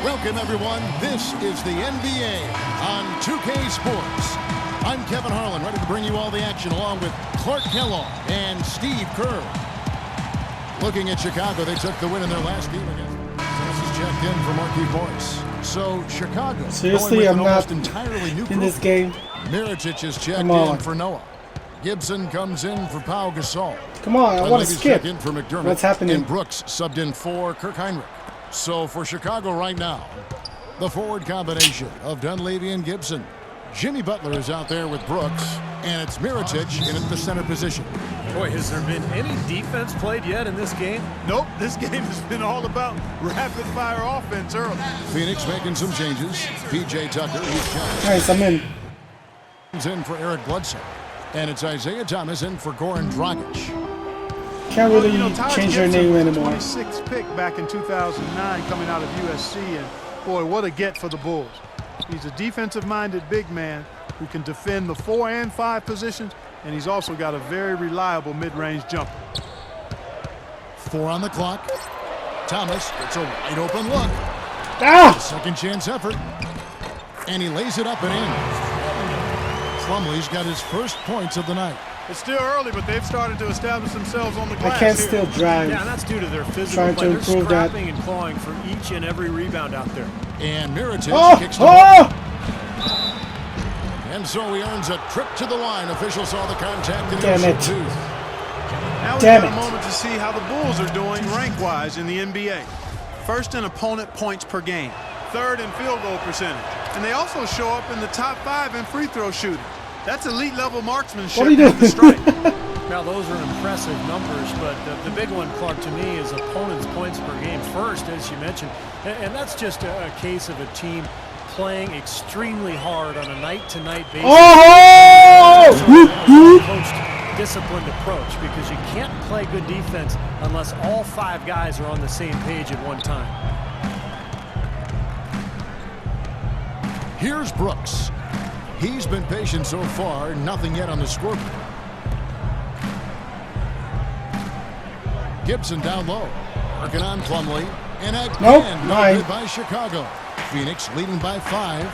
Welcome, everyone. This is the NBA on 2K Sports. I'm Kevin Harlan, ready to bring you all the action along with Clark Kellogg and Steve Kerr. Looking at Chicago, they took the win in their last game against. This is checked in for Marquise Morris. So Chicago. Seriously, I'm not entirely new in this game. Mirotic is checked in for Noah. Gibson comes in for Pau Gasol. Come on, I want to skip. In for McDermott. What's happening? And Brooks subbed in for Kirk Heinrich. So for Chicago right now, the forward combination of Dunleavy and Gibson. Jimmy Butler is out there with Brooks, and it's Mirotic in at the center position. Boy, has there been any defense played yet in this game? Nope, this game has been all about rapid-fire offense early. Phoenix making some changes. P.J. Tucker, he's checked. Nice, I'm in. He's in for Eric Bledsoe. And it's Isaiah Thomas in for Goran Dragic. Can't really change your name anymore. 26th pick back in 2009 coming out of USC, and boy, what a get for the Bulls. He's a defensive-minded big man who can defend the 4 and 5 positions, and he's also got a very reliable mid-range jumper. 4 on the clock. Thomas gets a wide open look. Second chance effort. And he lays it up and in. Plumlee's got his first points of the night. It's still early, but they've started to establish themselves on the glass. I can't still drive. Yeah, that's due to their physical play. They're scrapping and clawing for each and every rebound out there. And Mirotic kicks the ball. And so he earns a trip to the line. Officials saw the contact and Damn it. Now we've got a moment to see how the Bulls are doing rank-wise in the NBA. First in opponent points per game. Third in field goal percentage. And they also show up in the top 5 in free throw shooting. That's elite-level marksmanship. What are you doing? The strike. Now, those are impressive numbers, but the big one, Clark, to me, is opponents' points per game first, as you mentioned. And that's just a case of a team playing extremely hard on a night-to-night basis. Coached, disciplined approach, because you can't play good defense unless all 5 guys are on the same page at one time. Here's Brooks. He's been patient so far, nothing yet on the scoreboard. Gibson down low, working on Plumlee, and again, no good by Chicago. Phoenix leading by 5.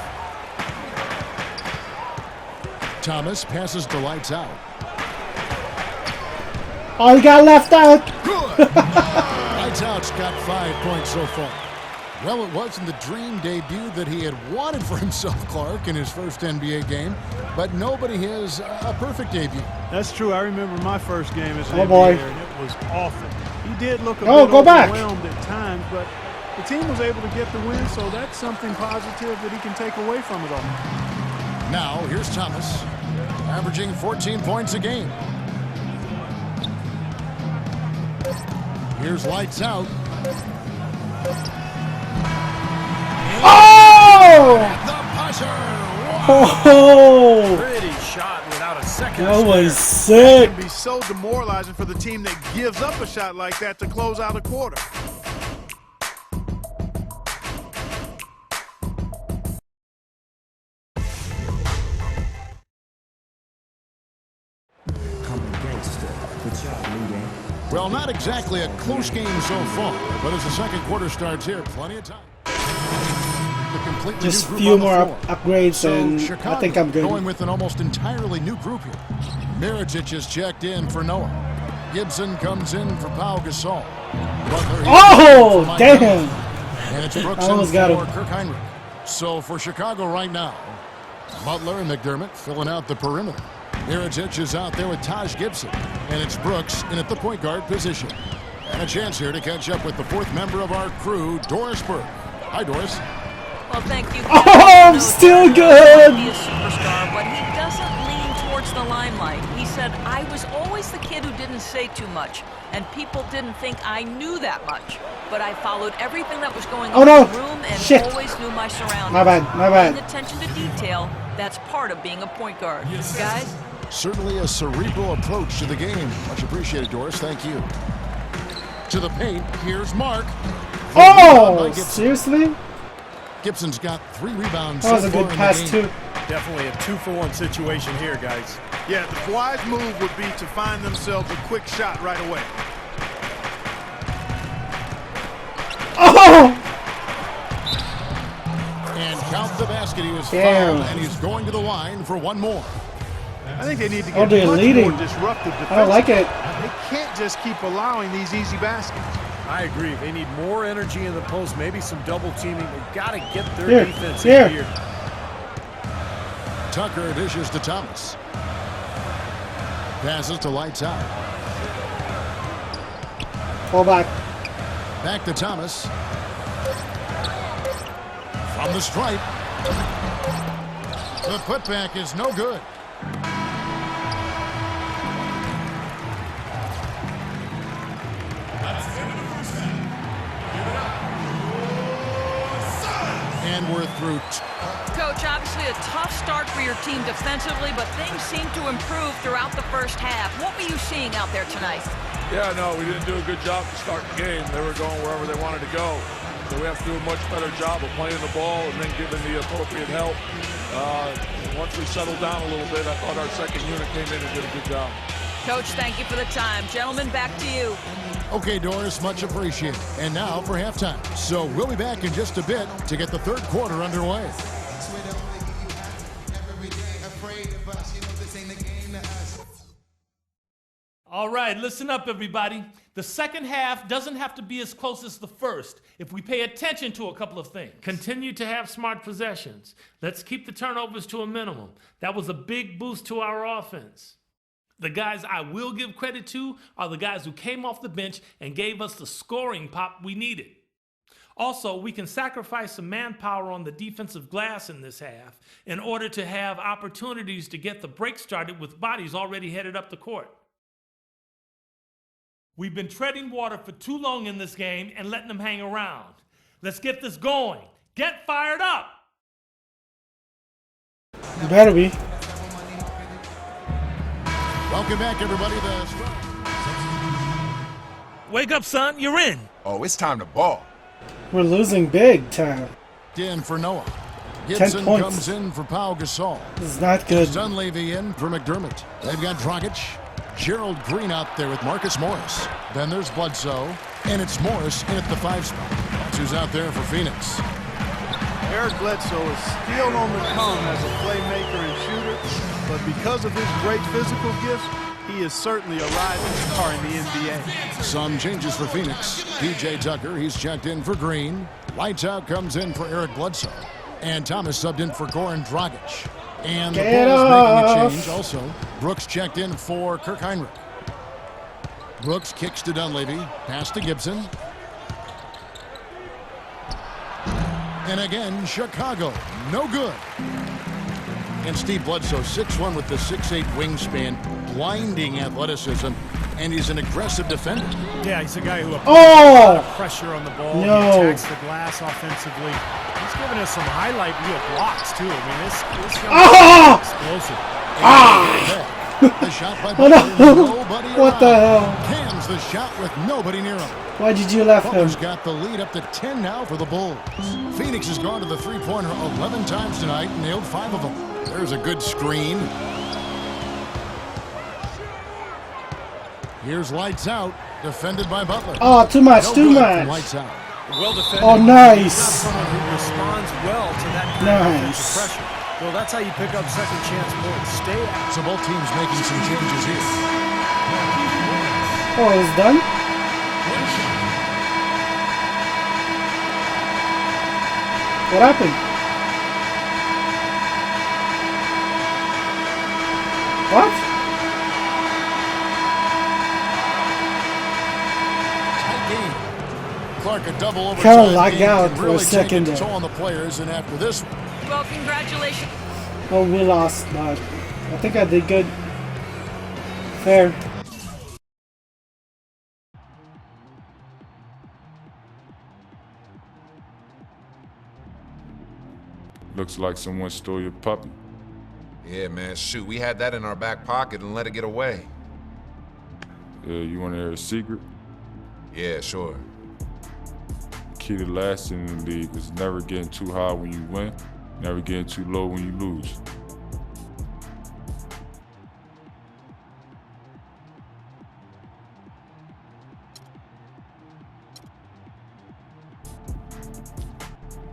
Thomas passes the lights out. Oh, he got left out. Good. Lights out's got 5 points so far. Well, it wasn't the dream debut that he had wanted for himself, Clark, in his first NBA game, but nobody has a perfect debut. That's true. I remember my first game as an NBA boy. player, and it was awful. He did look a bit overwhelmed at times, but the team was able to get the win, so that's something positive that he can take away from it all. Now, here's Thomas, averaging 14 points a game. Here's lights out. Oh! Pretty shot without a second. That was sick. It can be so demoralizing for the team that gives up a shot like that to close out a quarter. Well, not exactly a close game so far, but as the second quarter starts here, plenty of time. Just a few more upgrades, and Chicago, I think I'm good. Going with an almost entirely new group here. Mirotic is checked in for Noah. Gibson comes in for Pau Gasol. Oh, damn! And it's Brooks in for Kirk Heinrich. So for Chicago right now, Butler and McDermott filling out the perimeter. Mirotic is out there with Taj Gibson, and it's Brooks in at the point guard position. And a chance here to catch up with the 4th member of our crew, Doris Burke. Hi, Doris. Well, thank you. Oh, I'm still good. He is a superstar, but he doesn't lean towards the limelight. He said, I was always the kid who didn't say too much, and people didn't think I knew that much. But I followed everything that was going on in the room and always knew my surroundings. My bad. Paying attention to detail, that's part of being a point guard. Guys? Certainly a cerebral approach to the game. Much appreciated, Doris. Thank you. To the paint, here's Mark. Oh, seriously? Gibson's got 3 rebounds. That was a good pass, too. Definitely a 2-for-1 situation here, guys. Yeah, the wise move would be to find themselves a quick shot right away. Oh! basket. He was Damn. fouled, and he's going to the line for one more. I think they need to Oh, get they're much leading. more disruptive defense. I don't like it. They can't just keep allowing these easy baskets. I agree. They need more energy in the post, maybe some double teaming. They've got to get their Here, defense here. in gear. Tucker dishes to Thomas. Passes to Lights Out. Fall back. Back to Thomas. From the stripe. The putback is no good. And we're through. Coach, obviously a tough start for your team defensively, but things seem to improve throughout the first half. What were you seeing out there tonight? Yeah, no, we didn't do a good job to start the game. They were going wherever they wanted to go. So we have to do a much better job of playing the ball and then giving the appropriate help. Once we settled down a little bit, I thought our second unit came in and did a good job. Coach, thank you for the time. Gentlemen, back to you. Okay, Doris, much appreciated. And now for halftime. So we'll be back in just a bit to get the third quarter underway. All right, listen up, everybody. The second half doesn't have to be as close as the first if we pay attention to a couple of things. Continue to have smart possessions. Let's keep the turnovers to a minimum. That was a big boost to our offense. The guys I will give credit to are the guys who came off the bench and gave us the scoring pop we needed. Also, we can sacrifice some manpower on the defensive glass in this half in order to have opportunities to get the break started with bodies already headed up the court. We've been treading water for too long in this game and letting them hang around. Let's get this going. Get fired up! You better be. Welcome back, everybody. Wake up, son. You're in. Oh, it's time to ball. We're losing big time. In for Noah. 10 Gibson points. comes in for Pau Gasol. This is not good. Dunleavy in for McDermott. They've got Dragic. Gerald Green out there with Marcus Morris. Then there's Bledsoe. And it's Morris in at the 5 spot. That's who's out there for Phoenix. Eric Bledsoe is still on the come as a playmaker and shooter, but because of his great physical gifts, he is certainly a rising star in the NBA. Some changes for Phoenix. PJ Tucker, he's checked in for Green. Lights Out comes in for Eric Bledsoe. And Thomas subbed in for Goran Dragic. And the Get Bulls off. making a change also. Brooks checked in for Kirk Heinrich. Brooks kicks to Dunleavy. Pass to Gibson. And again, Chicago. No good. And Steve Bledsoe, 6'1" with the 6'8" wingspan. Blinding athleticism. And he's an aggressive defender. Yeah, he's a guy who applies Oh! a lot of pressure on the ball. No. He attacks the glass offensively. He's giving us some highlight reel blocks, too. I mean, this young Oh! is explosive. The shot by Oh, Butler. no. Nobody What the around. hell? Cans the shot with nobody near him. Why did you left Butler's him? got the lead up to 10 now for the Bulls. Phoenix has gone to the three-pointer 11 times tonight and nailed 5 of them. There's a good screen. Here's Lights Out, defended by Butler. Oh, too much, No too good from much. Lights Out. Well defended. Oh, nice. Not someone who responds well to that kind of Nice. offensive pressure. Well, that's how you pick up second chance points. Stay out. So both teams making some changes here. Oh, it's done? What happened? What? Tight game. Clark, a double overtime Kinda lagged game out can for a really second take a there. toll on the players, and after this one, Well, congratulations. Oh, we lost, but I think I did good. Fair. Looks like someone stole your puppy. Yeah, man, shoot, we had that in our back pocket and let it get away. You want to hear a secret? Yeah, sure. The key to lasting in the league is never getting too high when you win, never getting too low when you lose.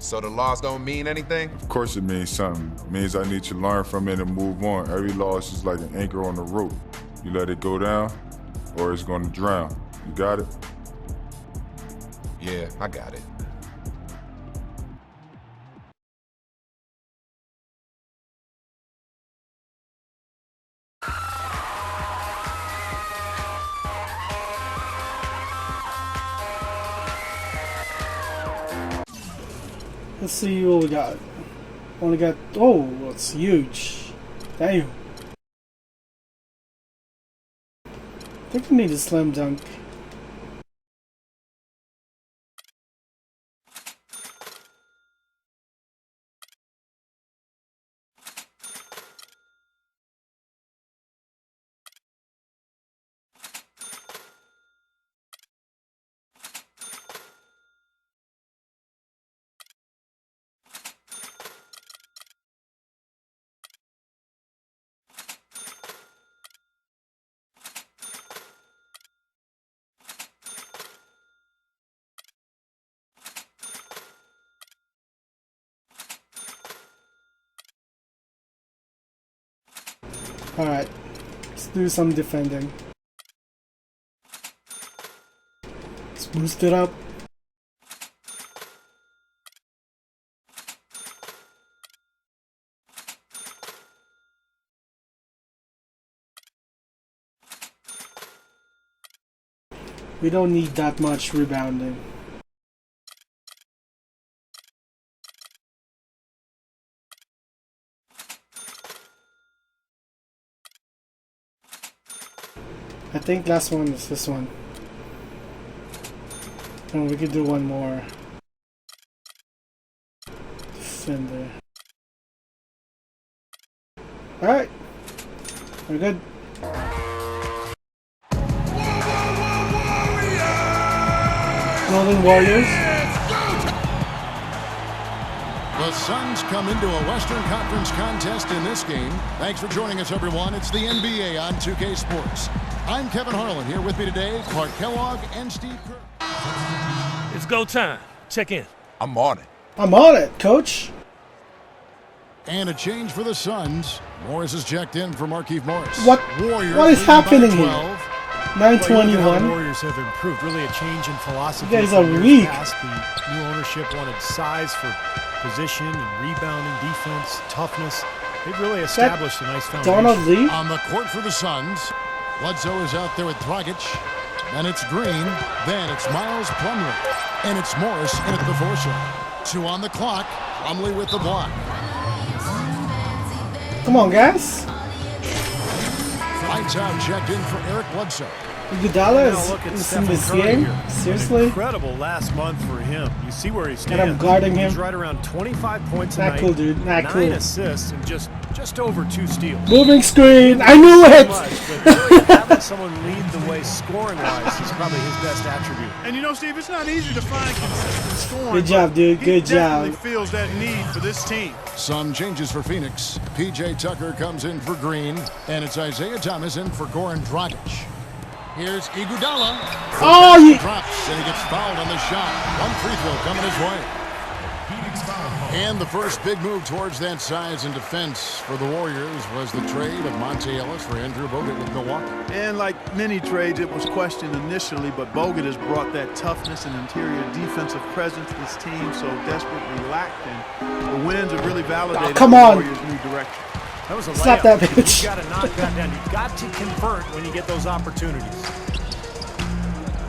So the loss don't mean anything? Of course it means something. It means I need to learn from it and move on. Every loss is like an anchor on the rope. You let it go down, or it's going to drown. You got it? Yeah, I got it. Let's see what we got. Only got, oh, it's huge. Damn. I think we need a slam dunk. Alright, let's do some defending. Let's boost it up. We don't need that much rebounding. I think last one is this one. And we could do one more. Defender. Alright. We're good. Golden Warriors. The Suns come into a Western Conference contest in this game. Thanks for joining us, everyone. It's the NBA on 2K Sports. I'm Kevin Harlan. Here with me today, Clark Kellogg and Steve Kerr. It's go time. Check in. I'm on it. I'm on it, coach. And a change for the Suns. Morris is checked in for Markieff Morris. What is happening here? 921. The Warriors have improved. Really a change in philosophy. You guys are weak. The new ownership wanted size for position and rebounding, defense, toughness. They've really established a nice foundation. Donald Lee? On the court for the Suns. Bledsoe is out there with Dragic. Then it's Green. Then it's Miles Plumlee. And it's Morris in at the foreshot. 2 on the clock. Plumlee with the block. Come on, guys. Lights out checked in for Eric Bledsoe. Iguodala is in this game? Seriously? Incredible last month for him. You see where he stands. And I'm guarding him. He's right around 25 points a Not night. cool, dude. Not 9 cool. assists and just over 2 steals. Moving screen. I knew it. Really having someone lead the way scoring-wise is probably his best attribute. And you know, Steve, it's not easy to find consistent scoring. Good job, dude. Good He definitely job. feels that need for this team. Some changes for Phoenix. P.J. Tucker comes in for Green. And it's Isaiah Thomas in for Goran Dragic. Here's Iguodala. Oh, you... Drops, and he gets fouled on the shot. One free throw coming his way. And the first big move towards that size and defense for the Warriors was the trade of Monte Ellis for Andrew Bogut with Milwaukee. And like many trades, it was questioned initially, but Bogut has brought that toughness and interior defensive presence this team so desperately lacked, and the wins have really validated come the on. Warriors' new direction. That was a Slap layup. that bitch. You got to knock that down. You've got to convert when you get those opportunities.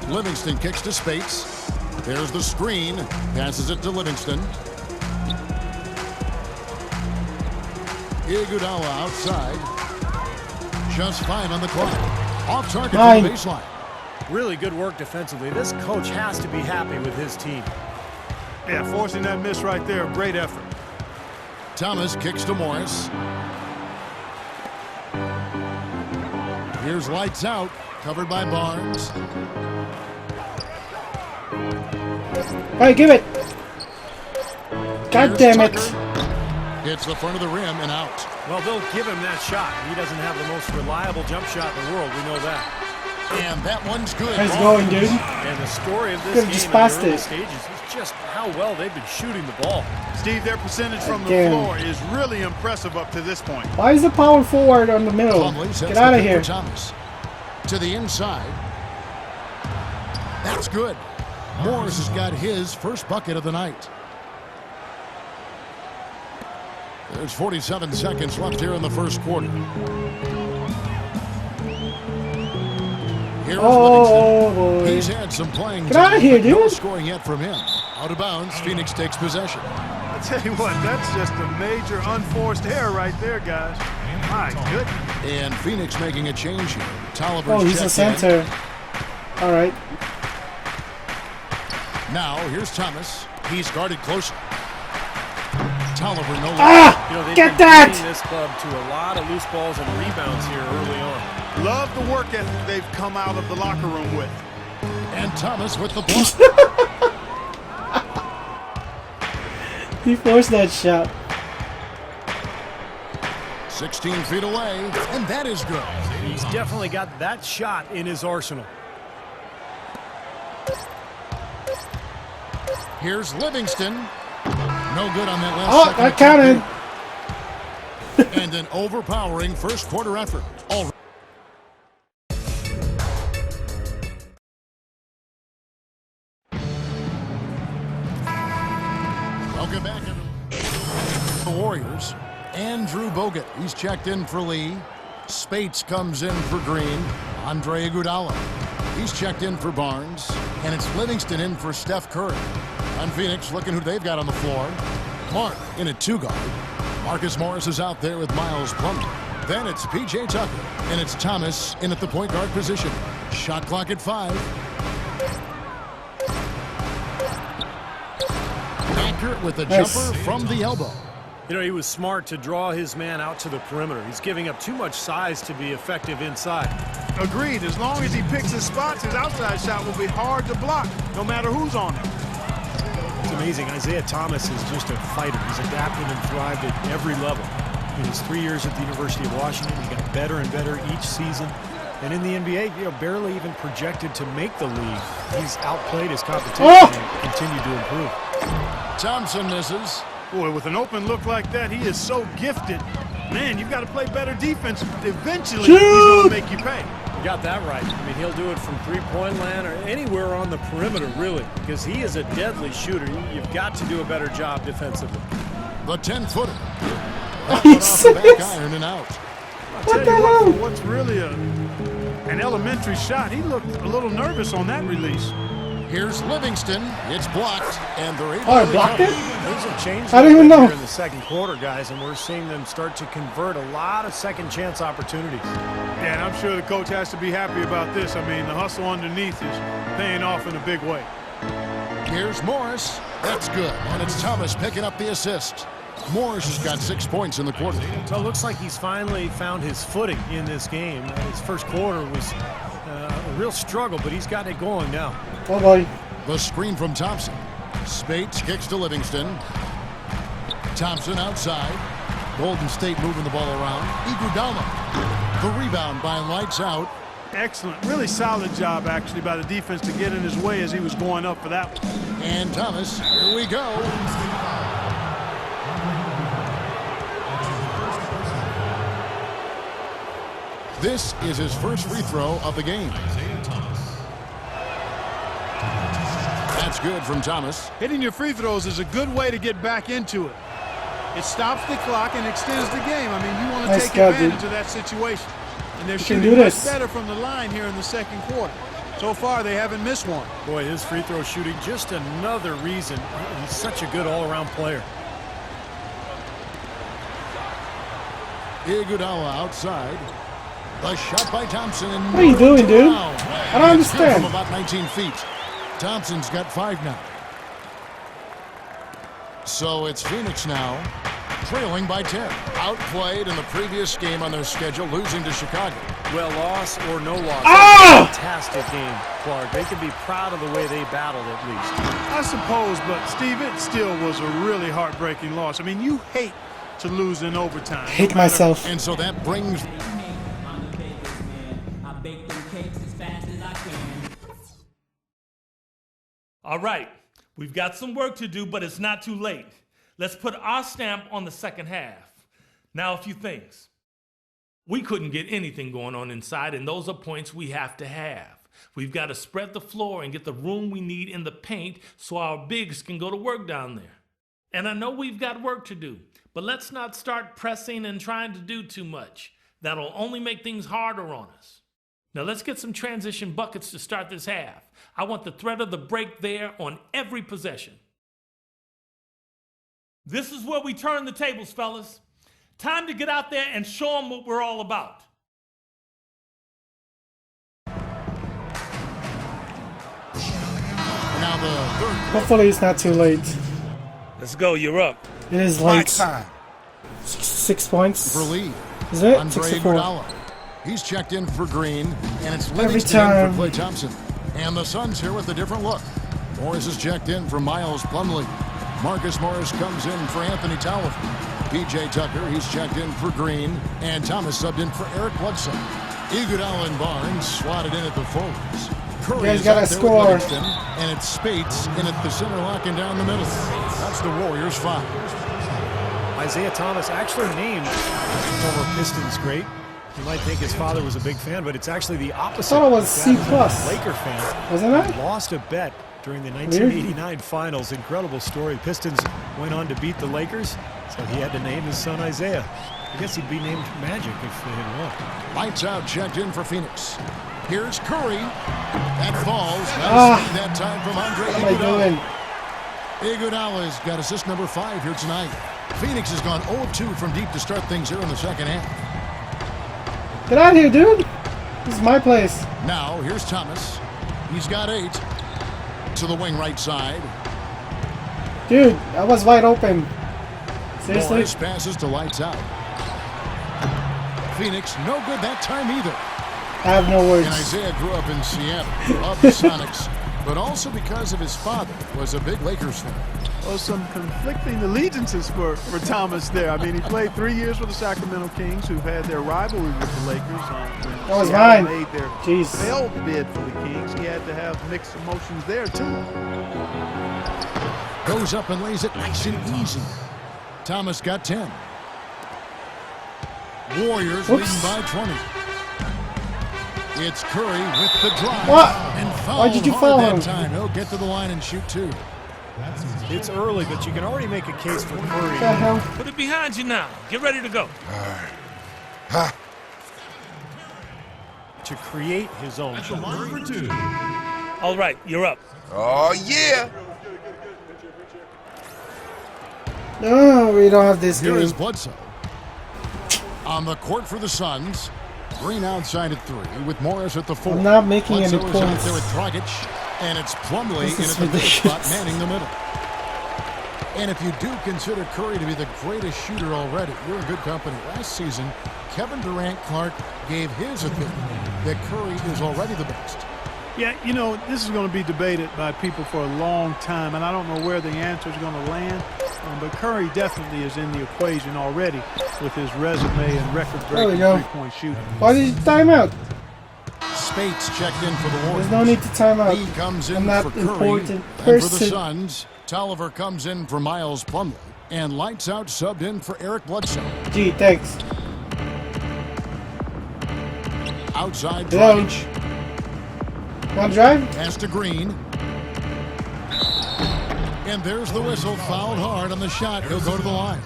Livingston kicks to Spates. There's the screen. Passes it to Livingston. Iguodala outside. Just 5 on the clock. Off target from the baseline. Really good work defensively. This coach has to be happy with his team. Yeah, forcing that miss right there, a great effort. Thomas kicks to Morris. Here's lights out, covered by Barnes. All right, give it. God damn it. Hits the front of the rim and out. Well, they'll give him that shot. He doesn't have the most reliable jump shot in the world. We know that. And that one's good. Nice going, dude. And the story of this Could've game just in passed the early it. stages, he's just how well they've been shooting the ball. Steve, their percentage from the floor is really impressive up to this point. Why is the power forward on the middle? Get out of here. Thomas. To the inside. That's good. Morris has got his first bucket of the night. There's 47 seconds left here in the first quarter. Here's Livingston. Boy. He's had some playing Get out of here, dude. No scoring yet from him. Out of bounds, Phoenix takes possession. I tell you what, that's just a major unforced error right there, guys. My goodness. And Phoenix making a change here. Tolliver's he's a center. All right. Now, here's Thomas. He's guarded closely. Tolliver no They've get been that! bringing this club to a lot of loose balls and rebounds here early on. Love the work ethic they've come out of the locker room with. And Thomas with the block. He forced that shot. 16 feet away, and that is good. He's definitely got that shot in his arsenal. Here's Livingston. No good on that last second. That counted. And an overpowering first quarter effort. All welcome back, the Warriors. Andrew Bogut, he's checked in for Lee. Spates comes in for Green. Andre Iguodala, he's checked in for Barnes. And it's Livingston in for Steph Curry. On Phoenix, looking who they've got on the floor. Mark in a two-guard. Marcus Morris is out there with Miles Plumlee. Then it's P.J. Tucker, and it's Thomas in at the point guard position. Shot clock at 5. Accurate with the jumper from the elbow. You know, he was smart to draw his man out to the perimeter. He's giving up too much size to be effective inside. Agreed. As long as he picks his spots, his outside shot will be hard to block, no matter who's on him. It's amazing. Isaiah Thomas is just a fighter. He's adapted and thrived at every level. In his 3 years at the University of Washington, he got better and better each season. And in the NBA, barely even projected to make the league. He's outplayed his competition and continued to improve. Thompson misses. Boy, with an open look like that, he is so gifted. Man, you've got to play better defense. Eventually, he's going to make you pay. You got that right. I mean, he'll do it from three-point land or anywhere on the perimeter, really, because he is a deadly shooter. You've got to do a better job defensively. The 10-footer. He's Back iron and out. I'll tell you what, for what's really an elementary shot, he looked a little nervous on that release. Here's Livingston. It's blocked, and they're able I to blocked it? Things have changed I don't even know. here in the second quarter, guys, and we're seeing them start to convert a lot of second-chance opportunities. Yeah, and I'm sure the coach has to be happy about this. I mean, the hustle underneath is paying off in a big way. Here's Morris. That's good, and it's Thomas picking up the assist. Morris has got 6 points in the quarter. So it looks like he's finally found his footing in this game. His first quarter was a real struggle, but he's got it going now. Oh boy. The screen from Thompson. Spates kicks to Livingston. Thompson outside. Golden State moving the ball around. Iguodala. The rebound by Lights Out. Excellent. Really solid job, actually, by the defense to get in his way as he was going up for that one. And Thomas, here we go. This is his first free throw of the game. That's good from Thomas. Hitting your free throws is a good way to get back into it. It stops the clock and extends the game. I mean, you want to take advantage of that situation. And they're shooting much better from the line here in the second quarter. So far, they haven't missed one. Boy, his free throw shooting, just another reason he's such a good all-around player. Iguodala outside. The shot by Thompson. And what are you doing, dude? I don't understand. From about 19 feet. Thompson's got 5 now. So it's Phoenix now, trailing by 10. Outplayed in the previous game on their schedule, losing to Chicago. Well, loss or no loss. Fantastic game, Clark. They can be proud of the way they battled at least. I suppose, but Steve, it still was a really heartbreaking loss. I mean, you hate to lose in overtime. I hate myself. And so that brings... All right, We've got some work to do, but it's not too late. Let's put our stamp on the second half. Now, a few things. We couldn't get anything going on inside, and those are points we have to have. We've got to spread the floor and get the room we need in the paint so our bigs can go to work down there. And I know we've got work to do, but let's not start pressing and trying to do too much. That'll only make things harder on us. Now let's get some transition buckets to start this half. I want the threat of the break there on every possession. This is where we turn the tables, fellas. Time to get out there and show them what we're all about. Now the third. Hopefully it's not too late. Let's go, you're up. It is late. 6 points. For lead. Is it? Andre 64. Iguodala. He's checked in for Green, and it's Every Livingston in time. for Klay Thompson. And the Suns here with a different look. Morris is checked in for Miles Plumlee. Marcus Morris comes in for Anthony Tolliver. P.J. Tucker, he's checked in for Green, and Thomas subbed in for Eric Bledsoe. Iguodala and Barnes slotted in at the forwards. Curry is gotta out there score. with Livingston, and it's Spates in at the center, locking down the middle. That's the Warriors' 5. Isaiah Thomas actually named former Pistons great. You might think his father was a big fan, but it's actually the opposite. I thought it was His dad C+. was a Laker fan. Wasn't it? Lost a bet during the 1989 finals. Incredible story. Pistons went on to beat the Lakers, so he had to name his son Isaiah. I guess he'd be named Magic if they had won. Lights out, checked in for Phoenix. Here's Curry. That falls. That time from Andre What am I doing? Iguodala's got assist number 5 here tonight. Phoenix has gone 0-2 from deep to start things here in the second half. Get out of here, dude. This is my place. Now, here's Thomas. He's got 8. To the wing right side. Dude, I was wide open. Seriously? Morris passes to lights out. Phoenix, no good that time either. I have no words. And Isaiah grew up in Seattle, loved the Sonics, but also because of his father, was a big Lakers fan. Well, some conflicting allegiances for Thomas there. I mean, he played 3 years for the Sacramento Kings, who've had their rivalry with the Lakers. That was mine. Made their Jeez. failed bid for the Kings. He had to have mixed emotions there, too. Goes up and lays it nice and easy. Thomas got 10. Warriors leading by 20. It's Curry with the drive. What? And Why did you hard foul that him? time. He'll get to the line and shoot 2. It's early, but you can already make a case for What Curry. the hell? Put it behind you now. Get ready to go. To create his own shot. All right, you're up. Oh, yeah. No, we don't have this Here is game. Bledsoe. On the court for the Suns. Green outside at 3 with Morris at the 4. I'm not making any Bledsoe is out points. there with Dragic, and it's Plumlee This in is at the third ridiculous. spot, manning the middle. And if you do consider Curry to be the greatest shooter already, you're in good company. Last season, Kevin Durant Clark gave his opinion that Curry is already the best. Yeah, you know, this is going to be debated by people for a long time, and I don't know where the answer is going to land. But Curry definitely is in the equation already with his resume and record-breaking go. three-point shooting. Why did you time out? Spates checked in for the There's Warriors. no need to time out. He comes in I'm not for Curry. important And for the person. Suns, Tolliver comes in for Miles Plumlee. And lights out subbed in for Eric Bledsoe. Gee, thanks. Outside Hello. Dragic. Want to drive? Pass to Green. And there's the whistle. Fouled hard on the shot. He'll go to the line.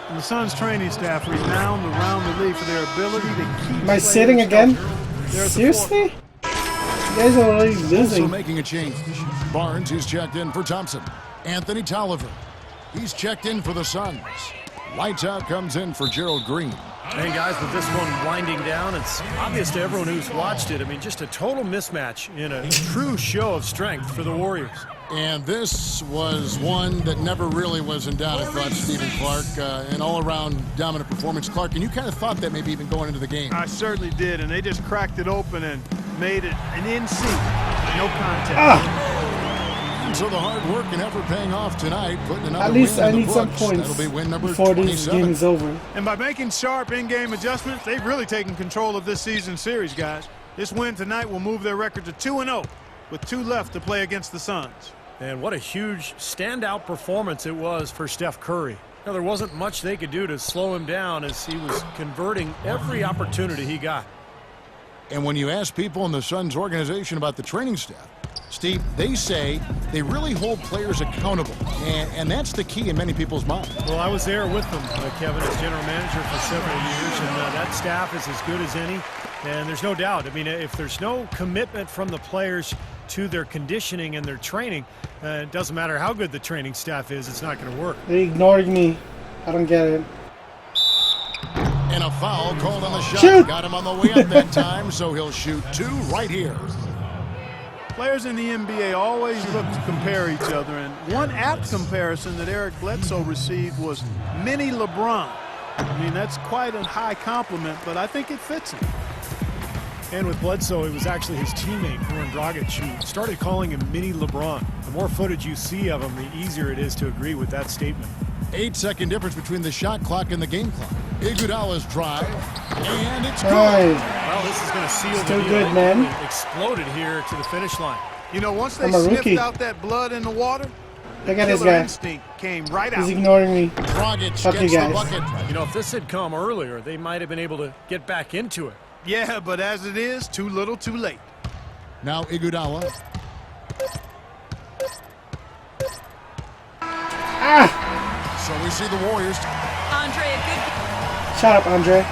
And the Suns training staff renowned around the league for their ability to keep Am I players sitting again? healthy. They're at the Seriously? You guys are already Also losing. making a change. Barnes, he's checked in for Thompson. Anthony Tolliver. He's checked in for the Suns. Lights out comes in for Gerald Green. And guys, with this one winding down, it's obvious to everyone who's watched it. I mean, just a total mismatch in a true show of strength for the Warriors. And this was one that never really was in doubt, I thought, Stephen Clark. An all-around dominant performance. Clark, and you kind of thought that maybe even going into the game. I certainly did, and they just cracked it open and made it an in-sync. No contest. And so the hard work and effort paying off tonight, putting another At least win I in the need some books. points That'll be win number before this 27. game is over. And by making sharp in-game adjustments, they've really taken control of this season series, guys. This win tonight will move their record to 2-0 with 2 left to play against the Suns. And what a huge standout performance it was for Steph Curry. Now, there wasn't much they could do to slow him down as he was converting every opportunity he got. And when you ask people in the Suns organization about the training staff, Steve, they say they really hold players accountable, and that's the key in many people's minds. Well, I was there with them, Kevin, as general manager for several years, and that staff is as good as any. And there's no doubt. I mean, if there's no commitment from the players to their conditioning and their training, it doesn't matter how good the training staff is, it's not going to work. They ignored me. I don't get it. And a foul called on the shot. Shoot. Got him on the way up that time, so he'll shoot 2 right here. Players in the NBA always look to compare each other, and one apt comparison that Eric Bledsoe received was mini LeBron. I mean, that's quite a high compliment, but I think it fits him. And with Bledsoe, it was actually his teammate, Goran Dragic, who started calling him Mini LeBron. The more footage you see of him, the easier it is to agree with that statement. 8-second difference between the shot clock and the game clock. Iguodala's drive, and it's good. Well, this is going to seal Still the deal. good, man. Exploded here to the finish line. You know, once they I'm a sniffed rookie. out that blood in the water, Look at this killer guy. instinct came right He's out. ignoring me. Dragic Fuck you gets the guys. bucket. You know, if this had come earlier, they might have been able to get back into it. Yeah, but as it is, too little, too late. Now Iguodala. Ah! So we see the Warriors. Andre, a good Shut up, Andre.